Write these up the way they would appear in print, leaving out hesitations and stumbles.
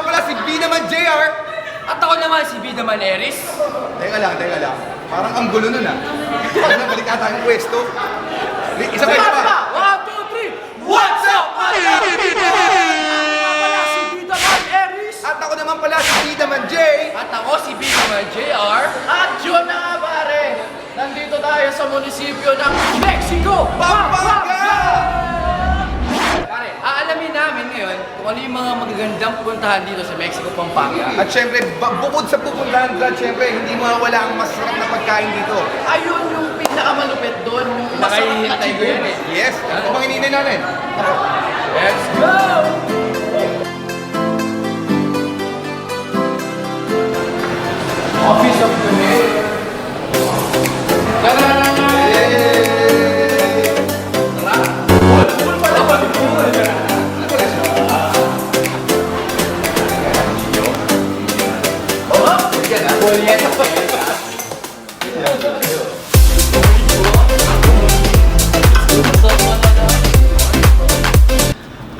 nga pala si B naman JR. At ako naman si B naman Eris. Teka lang. Parang ang gulo nun ah. Parang balik ata yung pwesto. Isa pa. 1, 2, 3. What's up, mga pala si B naman Eris. At ako naman pala si B naman J. At ako si B naman JR. At yun na nga pare, nandito tayo sa munisipyo ng Mexico, Pampanga! Pare, aalamin namin ngayon kung ano yung mga magagandang puntahan dito sa Mexico, Pampanga. At syempre, bukod sa pupuntahan, Brad, syempre, hindi mawawala ang masarap na pagkain dito. Ayun yung pinakamalupit doon, yung masarap na Nakahihintay ko yan eh. Yes, ano bang hinihintay natin? Let's go! Office of the Mayor.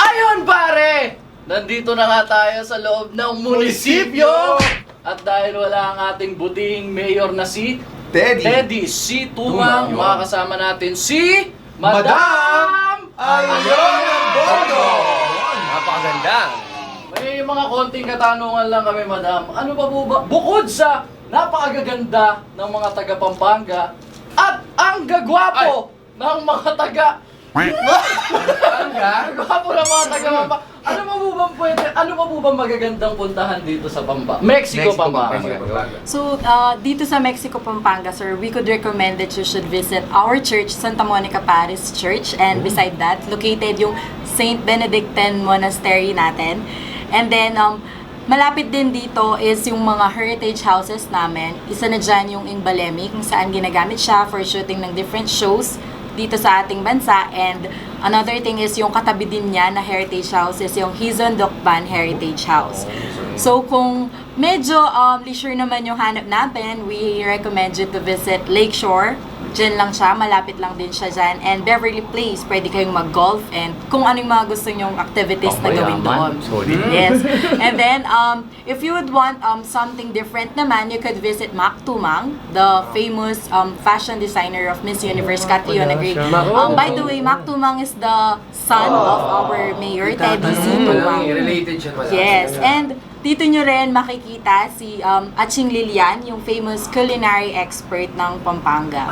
Ayun pare! Nandito na nga tayo sa loob ng munisipyo! At dahil wala ang ating butihing mayor na si Teddy. C. Tumang, makakasama natin si Madam Ayon ang Bondo! Napakaganda. May mga konting katanungan lang kami, madam. Ano pa po ba? Bukod sa napakagaganda ng mga taga Pampanga at ang gagwapo ng mga taga Pampanga, gwapo ng mga taga Pampanga. Ano pa po bang magagandang puntahan dito sa Mexico, Pampanga? So, dito sa Mexico, Pampanga, sir, we could recommend that you should visit our church, Santa Monica Parish Church. And beside that, located yung Saint Benedictine Monastery natin. And then, malapit din dito is yung mga heritage houses namin. Isa na dyan yung Ingbalemi, kung saan ginagamit siya for shooting ng different shows dito sa ating bansa. And another thing is yung katabi din niya na heritage house is yung Hizon Dokban Heritage House. So kung medyo leisure naman yung hanap natin, we recommend you to visit Lakeshore. Diyan lang siya, malapit lang din siya dyan. And Beverly Place, pwede kayong mag-golf and kung ano yung mga gusto nyong activities na gawin doon. Yes. And then, if you would want something different naman, you could visit Mac Tumang, the famous fashion designer of Miss Universe, Catriona Gray. By the way, Mac Tumang is the son of our mayor, Teddy C. Tumang. Related siya pala. Yes, and dito nyo rin makikita si Aching Lilian, yung famous culinary expert ng Pampanga.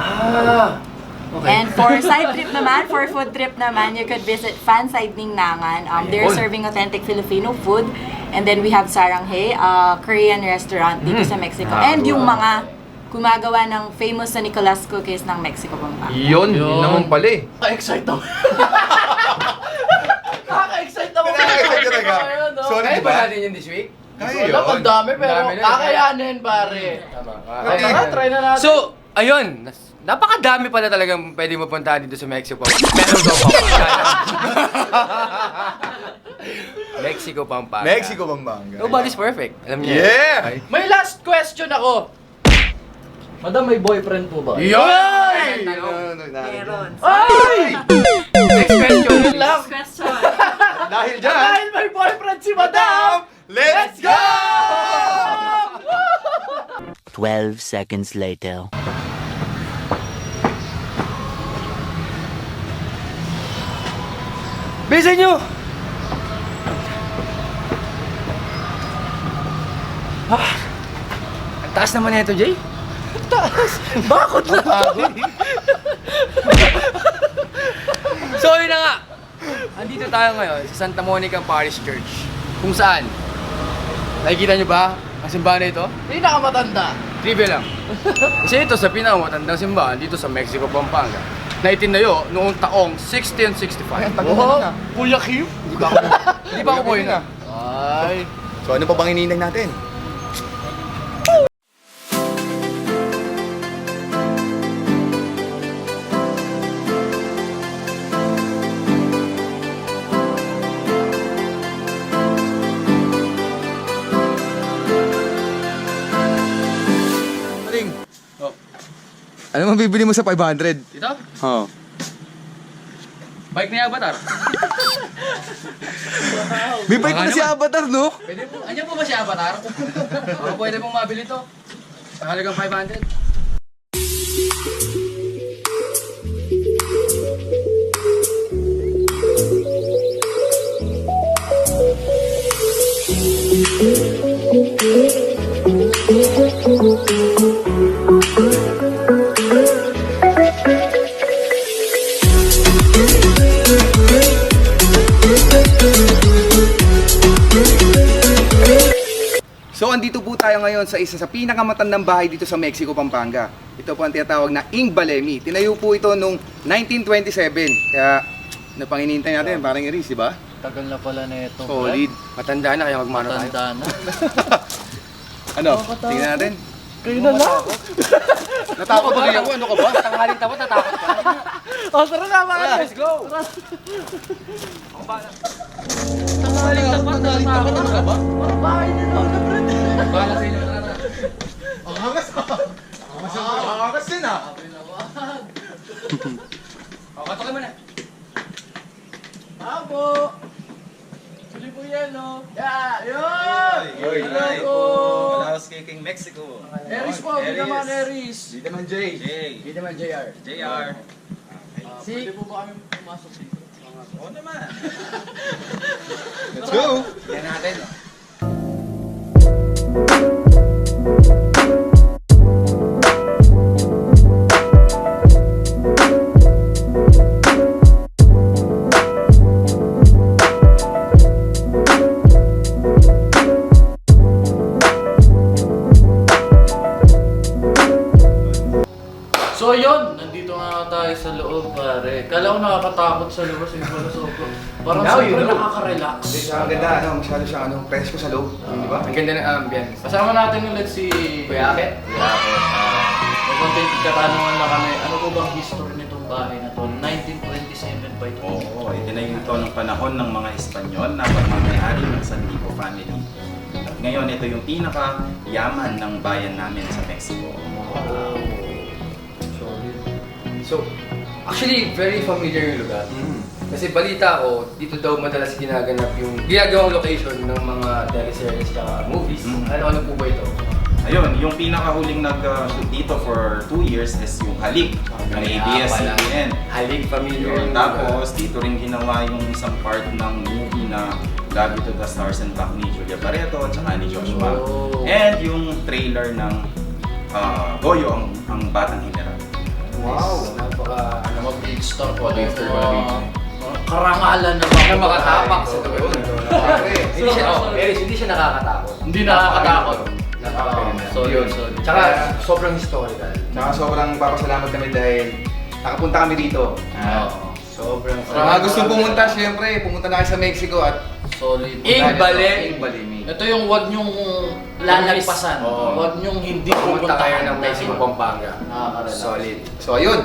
Okay. And for side trip naman, for food trip naman, you could visit Fanside Ningnangan. They're serving authentic Filipino food. And then we have Saranghae, a Korean restaurant dito sa Mexico. And yung mga gumagawa ng famous sa Nicolas cookies ng Mexico, Pampanga. Yun naman pala eh. Kaka-excite ako. Kaka-excite ako. Kaka-excite ka talaga. Sorry, Kaya di ba ba? natin yun this week? Kaya Wala, ang dami pero Dami na. kakayanin pare. Tama. Try na natin. So, ayun. Napakadami pala talagang pwede mapuntahan dito sa Mexico. Meron daw Pampanga. Mexico, Pampanga. Mexico, Pampanga. Nobody's perfect. Alam niyo. Yeah! May last question ako. Madam, may boyfriend po ba? Yoy! Meron. Ay! Next question. Yun lang. Question. Dahil dyan, Dahil may boyfriend si Madam! let's go! 12 seconds later. Bilisan nyo! Ang taas naman na ito, Jay. Bakit na to? So, yun na nga. Andito tayo ngayon sa Santa Monica Parish Church. Kung saan? Nakikita nyo ba ang simbahan na ito? Pinakamatanda. Trivia lang. Kasi ito sa pinakamatandang simbahan dito sa Mexico, Pampanga, na itinayo noong taong 1665. Oh, Kuya Kim? Hindi pa ako boy na. Ay. So ano pa bang hinihintay natin? Ano mabibili mo sa 500? Ito? Oo. Bike ni Avatar. May bike na si Avatar, no? Pwede po. Andiyan po ba si Avatar? Baka pwede pong mabili to. Sa halagang 500. So, andito po tayo ngayon sa isa sa pinakamatandang bahay dito sa Mexico, Pampanga. Ito po ang tinatawag na Ingbalemi. Tinayo po ito noong 1927. Kaya, ano pang hinihintay natin? Parang iris, di ba? Tagal na pala na ito. Solid. Matanda na kaya magmano tayo. Tanda na. Ano? Tingnan natin. Kayo na lang. Natakot tuloy ako. Ano ka ba? Tanghaling tapos natakot ka. O, tara na, mga Let's go! Tanghaling tapat na natakot. Ano ka ba? Mga bahay ni Lola, Brad. Bala sa inyo na. Ang hangas ka. Ang hangas din ah. Katokin mo na. Abo! Suli po yelo. Yeah! Yun! Yoy, Hello hi. po! Malaos King Mexico. Eris po, hindi naman Eris. Di naman Jay. Jay. Hindi naman JR. JR. Pwede po ba kami pumasok dito? Oo naman. Let's go! Yan natin. So yun, nandito nga tayo sa loob pare. Kala ko nakakatakot sa labas yung pala sobrang. Parang Now you sobrang know. nakaka-relax. Ang ganda, ano, masyado siyang ano, presko sa loob. Di ba? Ang ganda ng ambience. Kasama natin ulit si Kuya Akit. May konting katanungan lang kami. Ano po bang history nitong bahay na to? 1927 pa ito. Oo, itinayo ito ng panahon ng mga Espanyol na pagmamayari ng San Diego family. At ngayon, ito yung pinaka-yaman ng bayan namin sa Mexico. So, actually, very familiar yung lugar. Kasi balita ko, dito daw madalas ginaganap yung ginagawang location ng mga teleseries at movies. Ano po ba ito? Ayun, yung pinakahuling nag-shoot dito for 2 years is yung Halik ng ABS-CBN. Halik, familiar Yun, yung tapos dito rin ginawa yung isang part ng movie na Gabi to the Stars and Back ni Julia Barreto at saka ni Joshua. Oh. And yung trailer ng Goyo, ang Batang General. Wow! Napaka, Mga big star po. Big star po, big star. Karangalan na na mga makatapak sa Yun. lugar. Pare. Hindi siya, Eris, hindi siya nakakatakot. Hindi nakakatakot. Napakaganda. Solid, Yun. solid. Tsaka, sobrang historical. Tsaka sobrang papasalamat kami dahil nakapunta kami dito. Sobrang Sa mga gustong pumunta, syempre, pumunta na kayo sa Mexico at Solid. Ingbalemi. Ito yung wag nyong lalagpasan. Oo. Wag nyong hindi Pumunta kayo pupuntahan. ng Mexico, Pampanga. Nakaka-relax. Solid. so ayun.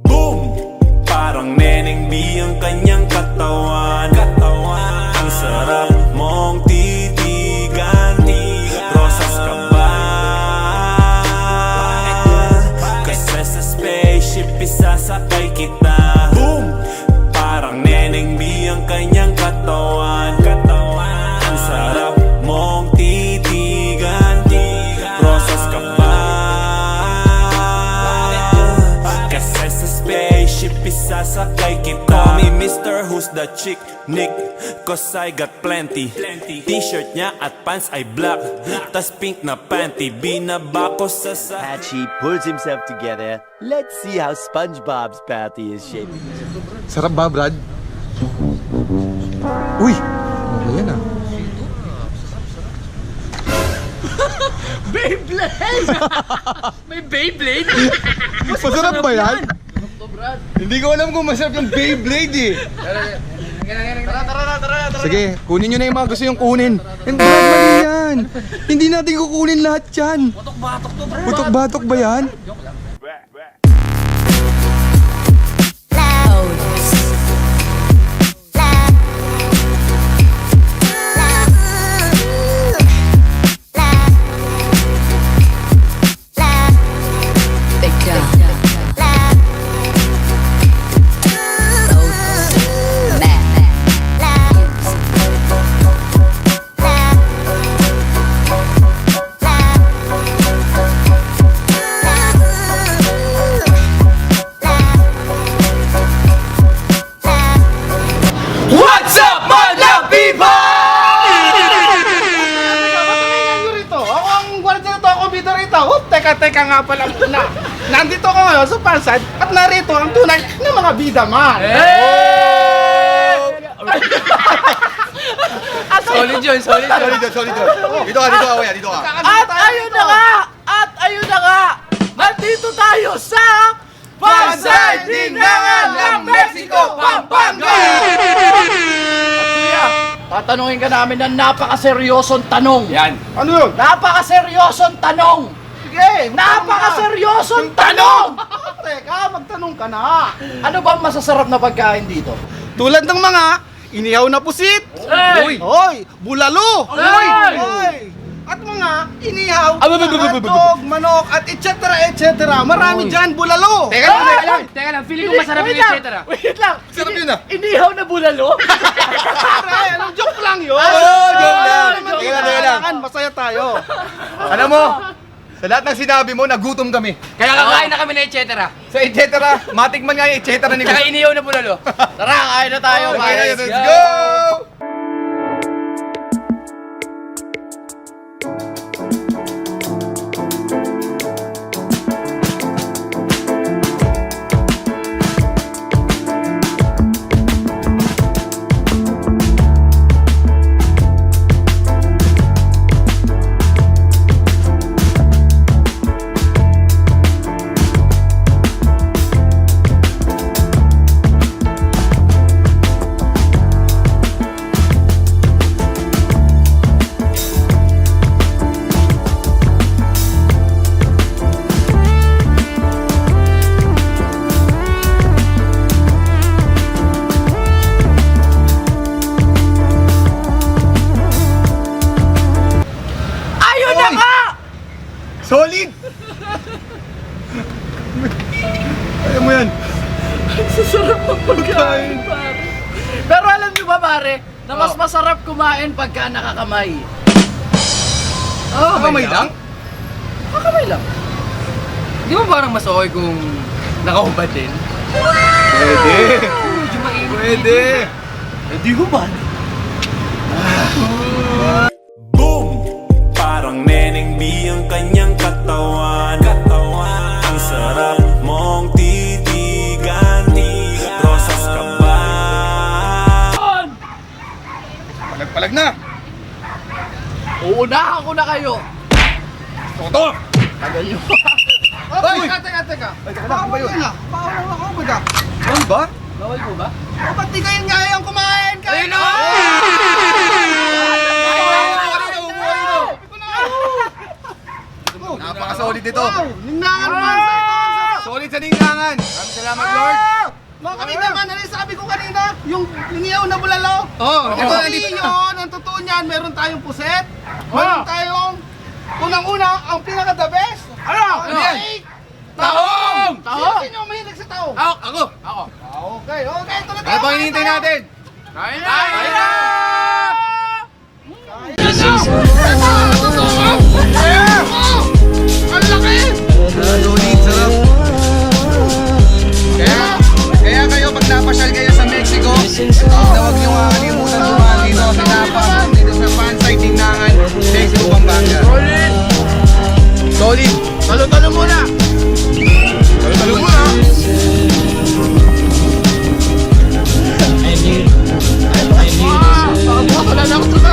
Boom! Parang Neneng B ang kanyang katawan. Ang sarap mong titigan. Rosas ka ba? Kasi sa spaceship isasakay kita. Boom! Parang Neneng B ang kanyang katawan. Ang sarap mong titigan. Rosas ka ba? Kasi sa spaceship isasakay kita. Call me Mr. Who's the Chick Nick, cause I got plenty. T-shirt niya at pants ay black, tas pink na panty. Binaba ko sa Patchy pulls himself together. Let's see how SpongeBob's patty is shaping. Sarap ba, Brad? Uy! Ano yan ah? May Beyblade! Masarap ba yan? Hindi ko alam kung masarap yung Beyblade eh. Sige, kunin nyo na yung mga gusto yung kunin. And Brad, mali yan. Hindi natin kukunin lahat yan. Batok-batok to, bro. Butok-batok ba yan? Teka nga pala muna. Nandito ako ngayon sa Pansad at narito ang tunay na mga bida man. Solid yun, solid yun. Solid. Dito ka, kuya, dito ka. At ayun na nga! Nandito tayo sa Pansay Dinangan ng Mexico, Pampanga! Kuya, tatanungin ka namin ng napakaseryosong tanong. Yan. Ano yun? Napakaseryosong tanong! Sige, Napakaseryosong tanong! Teka, magtanong ka na. Ano bang masasarap na pagkain dito? Tulad ng mga inihaw na pusit. Hey! Hoy, bulalo. Hoy! Hoy! At mga inihaw, Ah, hotdog, manok, at etc. Marami dyan, bulalo. Teka lang, feeling ko masarap yung et cetera. Wait lang! Sarap yun ah. Inihaw na bulalo? Pare, anong joke lang yun? joke lang. joke Teka lang. Kailangan masaya tayo. Alam mo, sa lahat ng sinabi mo, nagutom kami. Kaya kakain na kami na et cetera. Sa et cetera, matikman nga yung et cetera ni Tsaka inihaw na bulalo. Tara, kain na tayo, Okay, pare. let's go! Ayun na nga! Solid! Alam mo yan. Sasarap ng pagkain, pare. Pero alam niyo ba, pare, na mas masarap kumain pagka nakakamay. Kamay lang? Nakakamay lang. Di ba parang mas okay kung nakahubad din? Pwede. Medyo mainit. Pwede. Hindi ko ba? Boom! Parang Neneng B ang kanyang katawan. Ang sarap mong titigan. Rosas ka ba? Palag na. Uunahan ko na kayo. Toto! Tagal nyo. Hoy, teka. Bawal yun ah. Bawal ako, baga. Ano ba? Bawal po ba? Ba't di kayo ngayang kumain? Kain na! Napaka-solid ito. Wow, ninangan Pansay ito. Solid sa ninggangan. Maraming salamat, Lord. Mga kabida man, ano yung sabi ko kanina? Yung inihaw na bulalo. Ito, Hindi yun. Ang totoo niyan, meron tayong puset. Meron tayong, unang-una, ang pinaka-the best. Ano? Ay, Tahong! Tahong? Sino ang mahilig sa taong? Ako! Okay, ito na tayo. Ano pang hinihintay natin? Kain na! Kain na! Ang laki! Solid, sarap. Kaya kayo, pag napasyal kayo sa Mexico, huwag niyo kakalimutan dumaan dito sa Napang, dito sa Pansay Dinangan, Mexico, Pampanga. Solid! Talo-talo muna! Talo muna! Wala na ako sa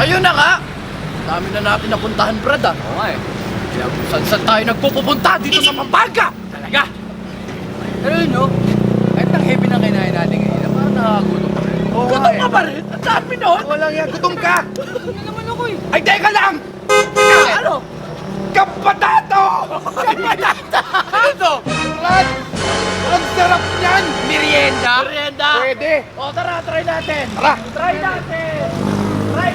Ayun na nga! Dami na natin napuntahan, Brad, ah. Oo nga eh. Kaya saan tayo nagpupunta dito sa Pampanga? Talaga! Pero yun, no? Kahit ang heavy na kinain natin ngayon, parang nakagutom pa rin. Gutom ka pa rin? Ang dami nun! Walang yan, gutom ka! Hindi naman ako eh. Ay, teka lang! Ano? Kapatato! Kapatata! Ano to? Brad! Ang sarap niyan! Merienda? Merienda! Pwede! O tara, try natin! Tara! Try natin! Try!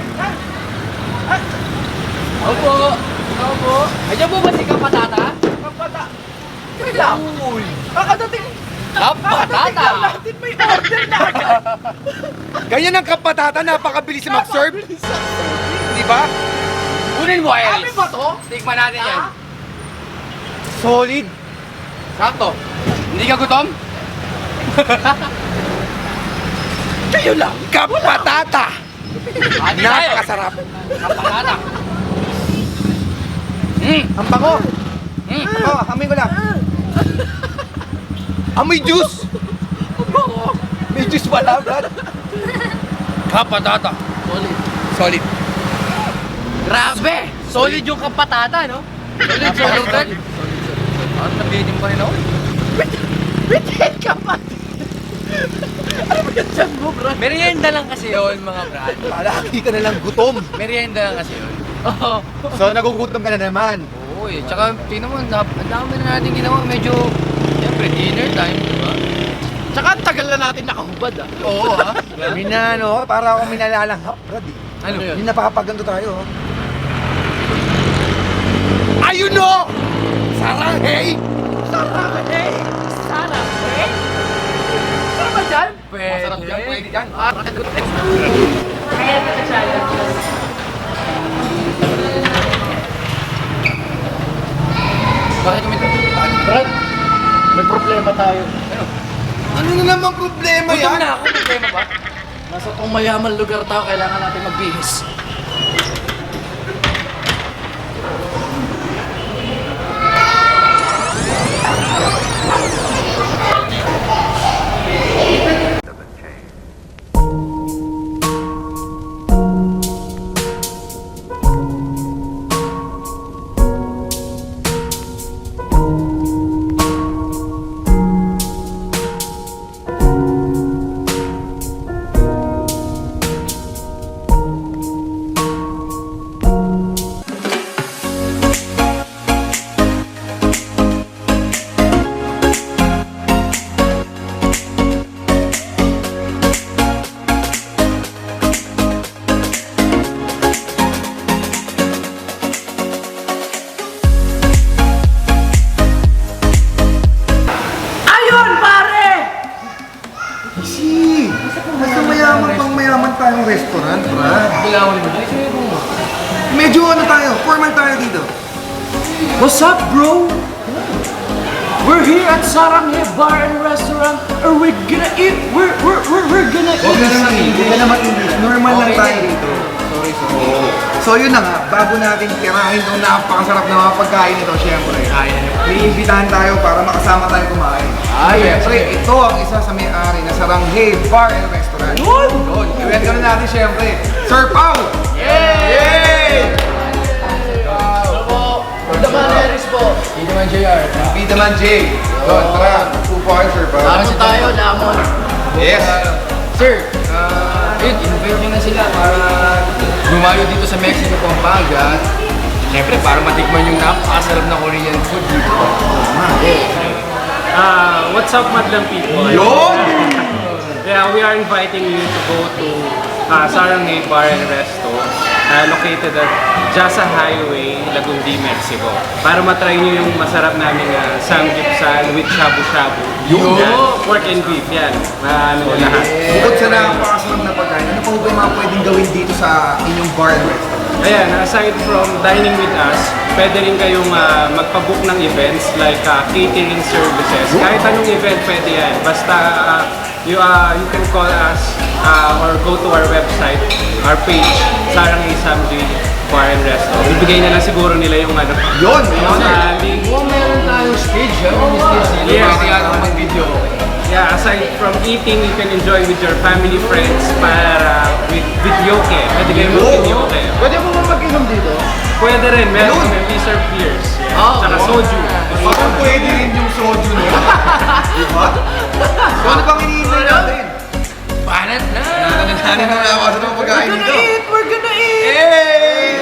Opo. Opo. Ayan po ba si Kapatata? Kapata! Try lang! Uy. Kakadating! Kapatata! natin may order na agad! Ganyan ang kapatata, napakabilis mag-serve. Di ba? Kunin mo, Kami Iris. ba to? Tikman natin yan. Solid. Sakto. Hindi ka gutom? Kayo lang, kapatata! Napakasarap! Kapalata. Ang bango! Ako, amoy ko lang. Amoy juice! May juice pala, Brad. Kapatata. Solid. Grabe! Solid yung kapatata, no? Solid, solid. At nabitin pa rin ako. Bitin ka pa! Ano ba yan dyan mo, Brad? Merienda lang kasi yun, mga brad. Palagi ka na lang gutom. Merienda lang kasi yun. Oo. So, nagugutom ka na naman. Oo eh. Tsaka, tingnan mo, ang dami na natin ginawa. Medyo, siyempre, dinner time, di ba? Tsaka ang tagal na natin nakahubad ah. Oo, ha? Minano, para ako minalalanghap, Brad. Ano yun? Yung napakapagando tayo. Ayun no! Saranghay! Saranghay! Saranghay? Sarap ba dyan? Pwede. Masarap yan, pwede yan. Kaya ito challenge. Bakit kami ito? Brad, may problema tayo. Ano na naman problema Gutom yan? na ako, problema ba? Nasa tong mayaman lugar tayo, kailangan natin magbihis. Easy. Basta mayaman pang mayaman tayong restaurant, Brad. Bilangan mo. Ay, sa'yo mo. Medyo ano tayo, formal tayo dito. What's up, bro? We're here at Saranghay Bar and Restaurant. Are we gonna eat? We're gonna eat. Huwag ka naman English, huwag ka naman English. Normal lang tayo dito. Sorry. So yun na nga, bago natin tirahin itong napakasarap na mga pagkain nito, syempre. May imbitahan tayo para makasama tayo kumain. Syempre, ito ang isa sa may-ari na Saranghay Bar and Restaurant. Yun! I-welcome na natin syempre, Sir Pao! Yay! Daman Harris po. Hindi naman JR. Bida man, Jay. Doon, tara. Upo kayo, Sir Pao. Kasi tayo, lamon. Yes! Sir, invite nyo na sila para lumayo dito sa Mexico, Pampanga. Siyempre, para matikman yung napakasarap na Korean food dito. What's up, Madlang people? Yun! Yeah, we are inviting you to go to Saranghay Bar and Resto, located at Jasa Highway, Lagundi, Mexico. Para matry nyo yung masarap naming samgyeopsal with shabu-shabu. Yun! Yan, pork and beef, yan. Ano lahat. Bukod sa napakasarap na pagkain, ano pa ba yung mga pwedeng gawin dito sa inyong bar and restaurant? Ayan, aside from dining with us, pwede rin kayong magpabook ng events like catering services. Kahit anong event pwede yan. Basta you can call us or go to our website, our page, Saranghay Samji Bar and Resto. Ibigay na lang siguro nila yung ano. Yun! Yung link. Kung meron tayong stage, may stage nila. Yes. Pwede yata mag-video. Yeah, aside from eating, you can enjoy with your family, friends, para with yoke. Pwede kayo mag-yoke. Pwede mo ba mag-inom dito? Pwede rin, meron kami, we serve beers. Tsaka soju. Parang pwede rin yung soju na yun. Diba? So ano bang iniintay natin? Banat na! Nanananin na ako sa mga pagkain dito. We're gonna eat! Hey!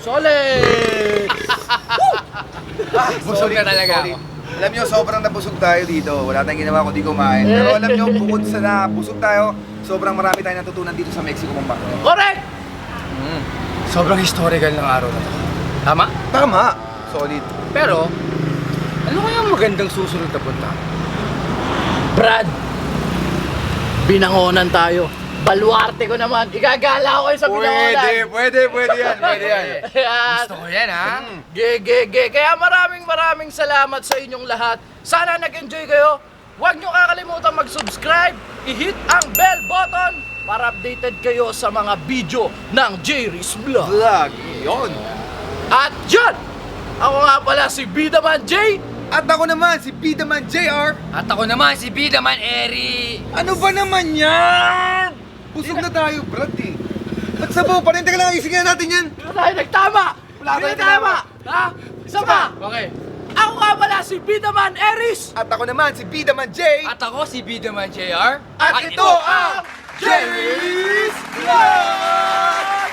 Solid! Busog na talaga sorry. ako. Alam nyo, sobrang nabusog tayo dito. Wala tayong ginawa kundi kumain. Pero alam nyo, bukod sa nabusog tayo, sobrang marami tayong natutunan dito sa Mexico, Pampanga. Correct! Sobrang historical ng araw na to. Tama? Tama! Solid. Pero, ano kaya ang magandang susunod na punta? Brad, binangonan tayo. Baluarte ko naman. Igagala ko kayo sa binangonan. Pwede yan. Ayan. Gusto ko yan, ha? Ge. Kaya maraming salamat sa inyong lahat. Sana nag-enjoy kayo. Huwag nyo kakalimutan mag-subscribe, i-hit ang bell button para updated kayo sa mga video ng Jerry's Vlog. Vlog. Yun. At yun! Ako nga pala si Bidaman J. At ako naman, si Bidaman JR. At ako naman, si Bidaman Eri. Ano ba naman yan? Busog na tayo, Brad eh. Nagsabaw pa rin. Teka lang, isigyan natin yan. Hindi na tayo nagtama! Wala Hindi tayong na tama! tinama. Ha? Isa pa! Okay. Ako nga pala si Bidaman Eris. At ako naman, si Bidaman J. At ako, si Bidaman JR. At ito ang Jerry's Vlog!